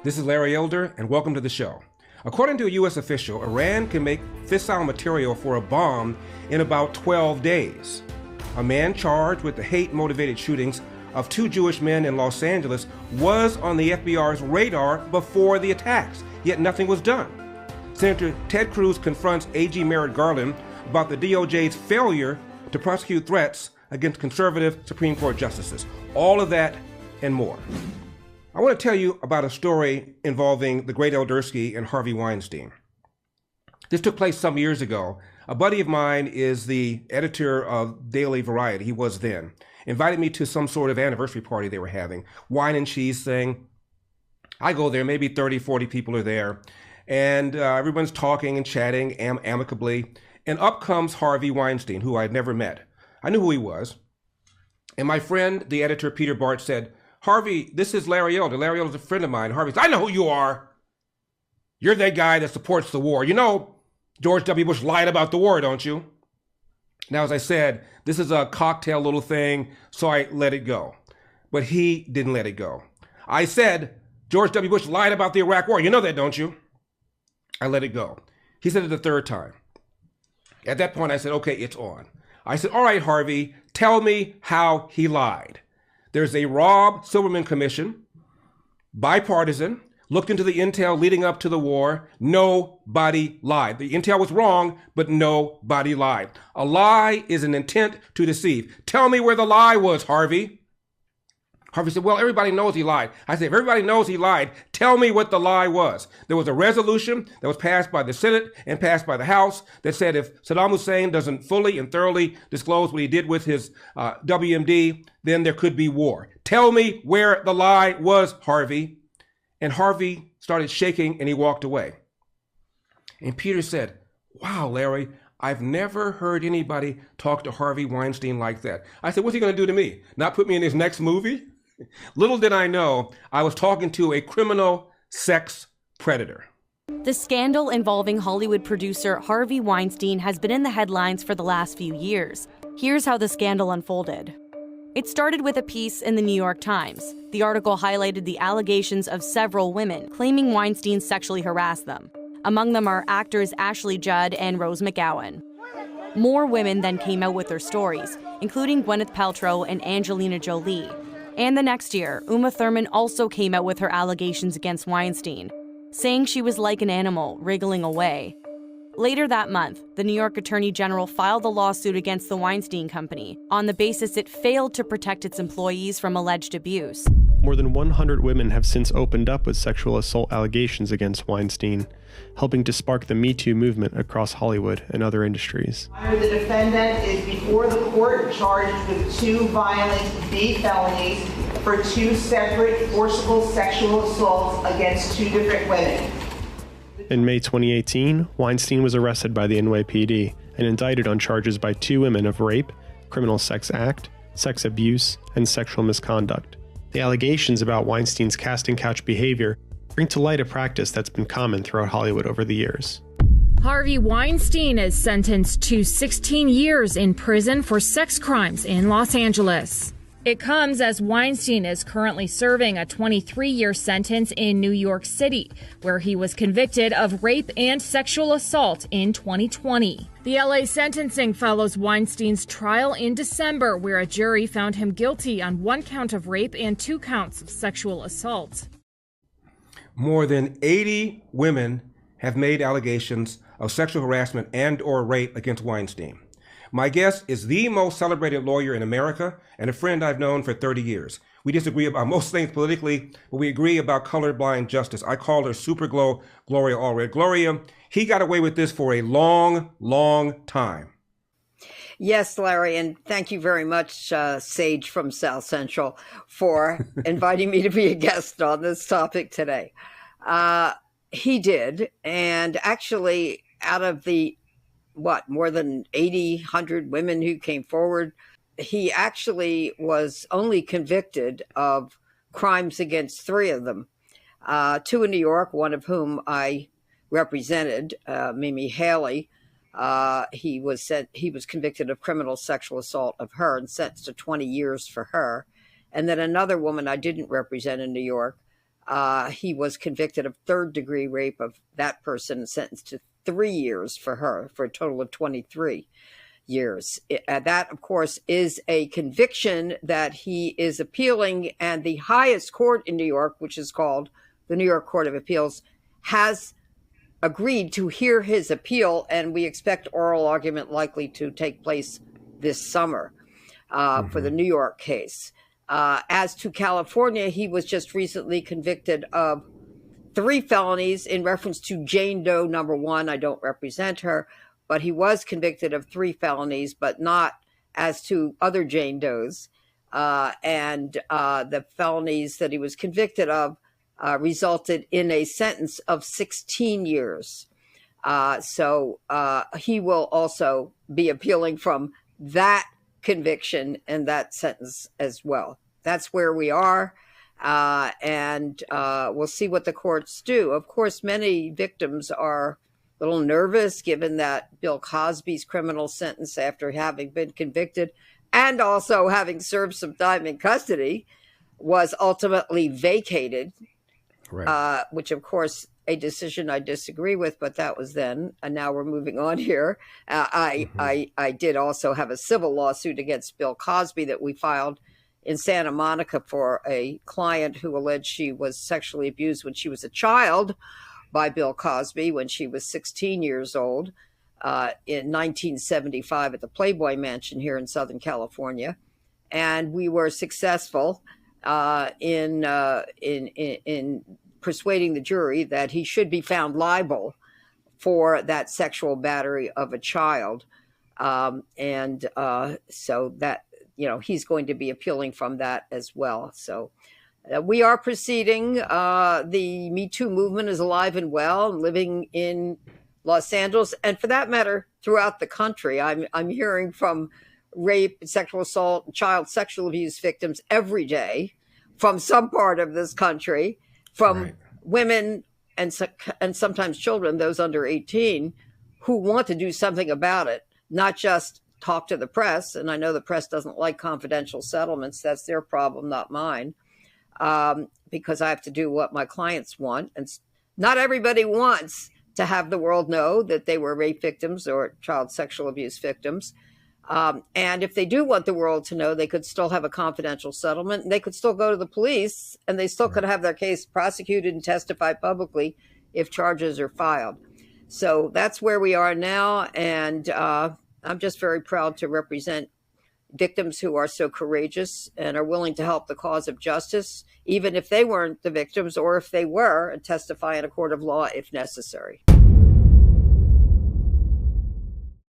This is Larry Elder, and welcome to the show. According to a U.S. official, Iran can make fissile material for a bomb in about 12 days. A man charged with the hate-motivated shootings of 2 Jewish men in Los Angeles was on the FBI's radar before the attacks, yet nothing was done. Senator Ted Cruz confronts AG Merrick Garland about the DOJ's failure to prosecute threats against conservative Supreme Court justices. All of that and more. I want to tell you about a story involving the great Eldersky and Harvey Weinstein. This took place some years ago. A buddy of mine is the editor of Daily Variety. He was then. Invited me to some sort of anniversary party they were having. Wine and cheese thing. I go there, maybe 30, 40 people are there. And everyone's talking and chatting amicably. And up comes Harvey Weinstein, who I'd never met. I knew who he was. And my friend, the editor, Peter Bart, said, "Harvey, this is Larry Elder. Larry Elder's a friend of mine." Harvey said, "I know who you are. You're that guy that supports the war. You know, George W. Bush lied about the war, don't you?" Now, as I said, this is a cocktail little thing, so I let it go. But he didn't let it go. I said, "George W. Bush lied about the Iraq war. You know that, don't you?" I let it go. He said it the third time. At that point, I said, "Okay, it's on." I said, "All right, Harvey, tell me how he lied." There's a Rob Silverman commission, bipartisan, looked into the intel leading up to the war. Nobody lied. The intel was wrong, but nobody lied. A lie is an intent to deceive. Tell me where the lie was, Harvey. Harvey said, "Well, everybody knows he lied." I said, "If everybody knows he lied, tell me what the lie was." There was a resolution that was passed by the Senate and passed by the House that said if Saddam Hussein doesn't fully and thoroughly disclose what he did with his WMD, then there could be war. Tell me where the lie was, Harvey. And Harvey started shaking and he walked away. And Peter said, "Wow, Larry, I've never heard anybody talk to Harvey Weinstein like that." I said, "What's he going to do to me? Not put me in his next movie?" Little did I know, I was talking to a criminal sex predator. The scandal involving Hollywood producer Harvey Weinstein has been in the headlines for the last few years. Here's how the scandal unfolded. It started with a piece in the New York Times. The article highlighted the allegations of several women claiming Weinstein sexually harassed them. Among them are actors Ashley Judd and Rose McGowan. More women then came out with their stories, including Gwyneth Paltrow and Angelina Jolie. And the next year, Uma Thurman also came out with her allegations against Weinstein, saying she was like an animal wriggling away. Later that month, the New York Attorney General filed a lawsuit against the Weinstein Company on the basis it failed to protect its employees from alleged abuse. More than 100 women have since opened up with sexual assault allegations against Weinstein, helping to spark the Me Too movement across Hollywood and other industries. The defendant is before the court charged with 2 violent B felonies for 2 separate forcible sexual assaults against 2 different women. In May 2018, Weinstein was arrested by the NYPD and indicted on charges by 2 women of rape, criminal sex act, sex abuse, and sexual misconduct. The allegations about Weinstein's casting couch behavior bring to light a practice that's been common throughout Hollywood over the years. Harvey Weinstein is sentenced to 16 years in prison for sex crimes in Los Angeles. It comes as Weinstein is currently serving a 23-year sentence in New York City, where he was convicted of rape and sexual assault in 2020. The LA sentencing follows Weinstein's trial in December, where a jury found him guilty on 1 count of rape and 2 counts of sexual assault. More than 80 women have made allegations of sexual harassment and or rape against Weinstein. My guest is the most celebrated lawyer in America and a friend I've known for 30 years. We disagree about most things politically, but we agree about colorblind justice. I call her Super Glow Gloria Allred. Gloria, he got away with this for a long, long time. Yes, Larry, and thank you very much, Sage from South Central, for inviting me to be a guest on this topic today. He did, and actually out of the more than 100 women who came forward, he actually was only convicted of crimes against 3 of them. 2 in New York, one of whom I represented, Mimi Haley. He was convicted of criminal sexual assault of her and sentenced to 20 years for her. And then another woman I didn't represent in New York, He was convicted of third-degree rape of that person and sentenced to 3 years for her, for a total of 23 years. That, of course, is a conviction that he is appealing, and the highest court in New York, which is called the New York Court of Appeals, has agreed to hear his appeal, and we expect oral argument likely to take place this summer for the New York case. As to California, he was just recently convicted of 3 felonies in reference to Jane Doe number 1. I don't represent her, but he was convicted of 3 felonies, but not as to other Jane Does. And the felonies that he was convicted of resulted in a sentence of 16 years. So he will also be appealing from that conviction and that sentence as well. That's where we are. And we'll see what the courts do. Of course, many victims are a little nervous given that Bill Cosby's criminal sentence after having been convicted and also having served some time in custody was ultimately vacated, right. Which, of course, a decision I disagree with, but that was then. And now we're moving on here. I did also have a civil lawsuit against Bill Cosby that we filed in Santa Monica for a client who alleged she was sexually abused when she was a child by Bill Cosby when she was 16 years old in 1975 at the Playboy Mansion here in Southern California. And we were successful in persuading the jury that he should be found liable for that sexual battery of a child. So that, he's going to be appealing from that as well. So we are proceeding. The Me Too movement is alive and well, living in Los Angeles, and for that matter, throughout the country. I'm hearing from rape, sexual assault, and child sexual abuse victims every day from some part of this country, from women and sometimes children, those under 18, who want to do something about it, not just talk to the press. And I know the press doesn't like confidential settlements. That's their problem, not mine, because I have to do what my clients want. And not everybody wants to have the world know that they were rape victims or child sexual abuse victims. And if they do want the world to know, they could still have a confidential settlement, and they could still go to the police, and they still could have their case prosecuted and testify publicly if charges are filed. So that's where we are now. And I'm just very proud to represent victims who are so courageous and are willing to help the cause of justice, even if they weren't the victims or if they were, and testify in a court of law if necessary.